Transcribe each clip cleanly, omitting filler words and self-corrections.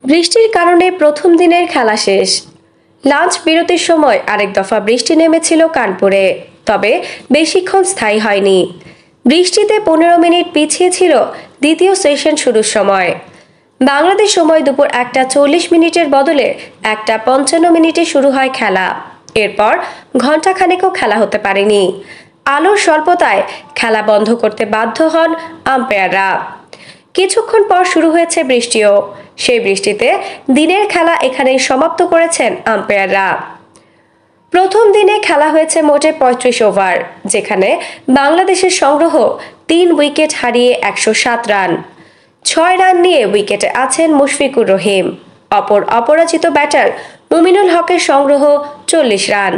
বৃষ্টির কারণে প্রথম দিনের খেলা শেষ। লাঞ্চ বিরতির সময় আরেক দফা বৃষ্টি নেমেছিল কানপুরে, তবে বেশিক্ষণ স্থায়ী হয়নি। বৃষ্টিতে 15 মিনিট পিছিয়ে ছিল দ্বিতীয় সেশন শুরুর সময়। বাংলাদেশ সময় দুপুর 1:40 বদলে 1:55 শুরু হয় খেলা। এরপর ঘণ্টাখানেকও খেলা হতে পারেনি। আলোর স্বল্পতায় খেলা বন্ধ করতে বাধ্য হন আম্পায়াররা। কিছুক্ষণ পর শুরু হয়েছে বৃষ্টিও। সেই বৃষ্টিতে দিনের খেলা এখানেই সমাপ্ত করেছেন আম্পায়াররা। প্রথম দিনে খেলা হয়েছে মোটে 35 ওভার, যেখানে বাংলাদেশের সংগ্রহ 3 উইকেট হারিয়ে 107 রান। 6 রান নিয়ে উইকেটে আছেন মুশফিকুর রহিম। অপর অপরাজিত ব্যাটার মুমিনুল হকের সংগ্রহ 40 রান।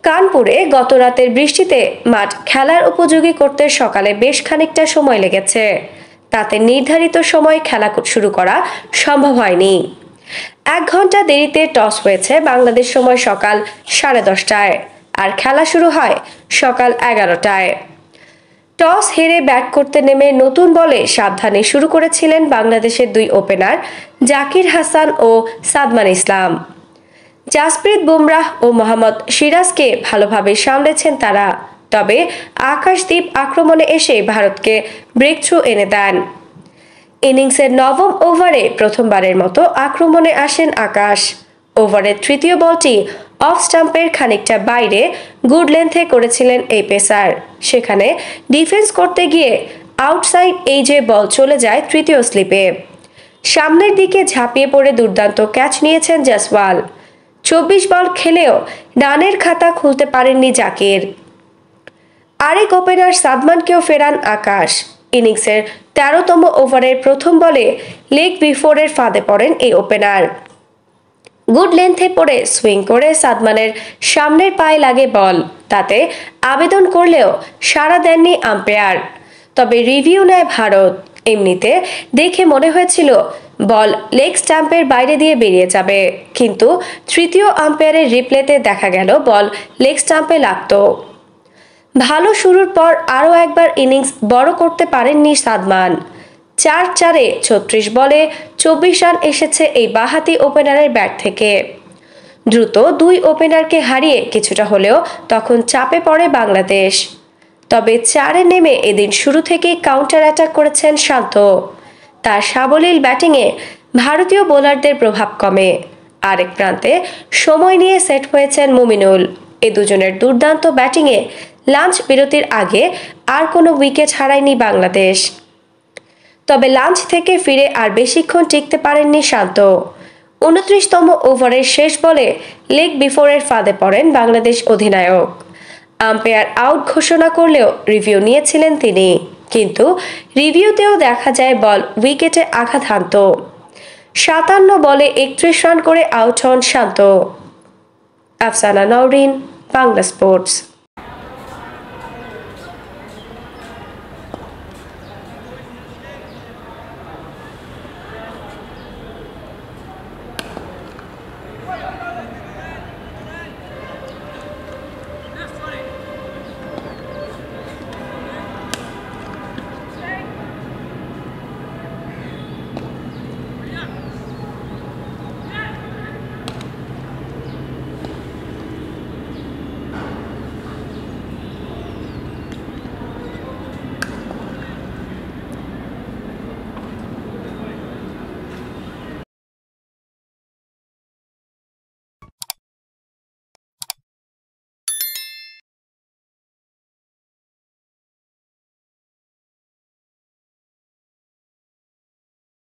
কানপুরে গত রাতের বৃষ্টিতে মাঠ খেলার উপযোগী করতে সকালে বেশ খানিকটা সময় লেগেছে। তাতে নির্ধারিত সময় খেলা শুরু করা সম্ভব হয়নি। 1 ঘন্টা দেরিতে টস হয়েছে বাংলাদেশ সময় সকাল 10:30টায়, আর খেলা শুরু হয় সকাল 11টায়। টস হেরে ব্যাট করতে নেমে নতুন বলে সাবধানে শুরু করেছিলেন বাংলাদেশের 2 ওপেনার জাকির হাসান ও সাদমান ইসলাম। জাসপ্রীত বুমরাহ ও মোহাম্মদ সিরাজকে ভালোভাবে সামলেছেন তারা, তবে আকাশদীপ আক্রমণে এসে ভারতকে ব্রেক থ্রু এনে দেন। ইনিংসের 9ম ওভারে প্রথমবারের মতো আক্রমণে আসেন আকাশ। ওভারের তৃতীয় বলটি অফ স্টাম্পের খানিকটা বাইরে গুড লেন্থে করেছিলেন এই পেসার। সেখানে ডিফেন্স করতে গিয়ে আউটসাইড এজে বল চলে যায় তৃতীয় স্লিপে। সামনের দিকে ঝাঁপিয়ে পড়ে দুর্দান্ত ক্যাচ নিয়েছেন জয়সওয়াল। 24 বল খেলেও রানের খাতা খুলতে পারেননি জাকির। আরেক ওপেনার সাদমানকেও ফেরান আকাশ। ইনিংসের 13তম ওভারের প্রথম বলে লেগ বিফোরের ফাঁদে পড়েন এই ওপেনার। গুড লেন্থে পড়ে সুইং করে সাদমানের সামনের পায়ে লাগে বল। তাতে আবেদন করলেও সাড়া দেননি আম্পায়ার। তবে রিভিউ নেয় ভারত। এমনিতে দেখে মনে হয়েছিল বল লেগ স্টাম্পের বাইরে দিয়ে বেরিয়ে যাবে, কিন্তু তৃতীয় আম্পায়ারের রিপ্লেতে দেখা গেল বল লেগ স্টাম্পে লাগত। ভালো শুরুর পর আরও একবার ইনিংস বড় করতে পারেননি সাদমান। 4-4-এ 36 বলে 24 রান এসেছে এই বাঁহাতি ওপেনারের ব্যাট থেকে। দ্রুত 2 ওপেনারকে হারিয়ে কিছুটা হলেও তখন চাপে পড়ে বাংলাদেশ। তবে 4-এ নেমে এদিন শুরু থেকেই কাউন্টার অ্যাটাক করেছেন শান্ত। তার সাবলীল ব্যাটিংয়ে ভারতীয় বোলারদের প্রভাব কমে। আরেক প্রান্তে সময় নিয়ে সেট হয়েছেন মুমিনুল। এ দুজনের দুর্দান্ত ব্যাটিংয়ে লাঞ্চ বিরতির আগে আর কোনো উইকেট হারায়নি বাংলাদেশ। তবে লাঞ্চ থেকে ফিরে আর বেশিক্ষণ টিকতে পারেননি শান্ত। 29তম ওভারের শেষ বলে লেগ বিফোরের ফাঁদে পড়েন বাংলাদেশ অধিনায়ক। আম্পায়ার আউট ঘোষণা করলেও রিভিউ নিয়েছিলেন তিনি, কিন্তু রিভিউতেও দেখা যায় বল উইকেটে আঘাত হানত। 57 বলে 31 রান করে আউট হন শান্ত। আফসানা নওরিন, বাংলা স্পোর্টস।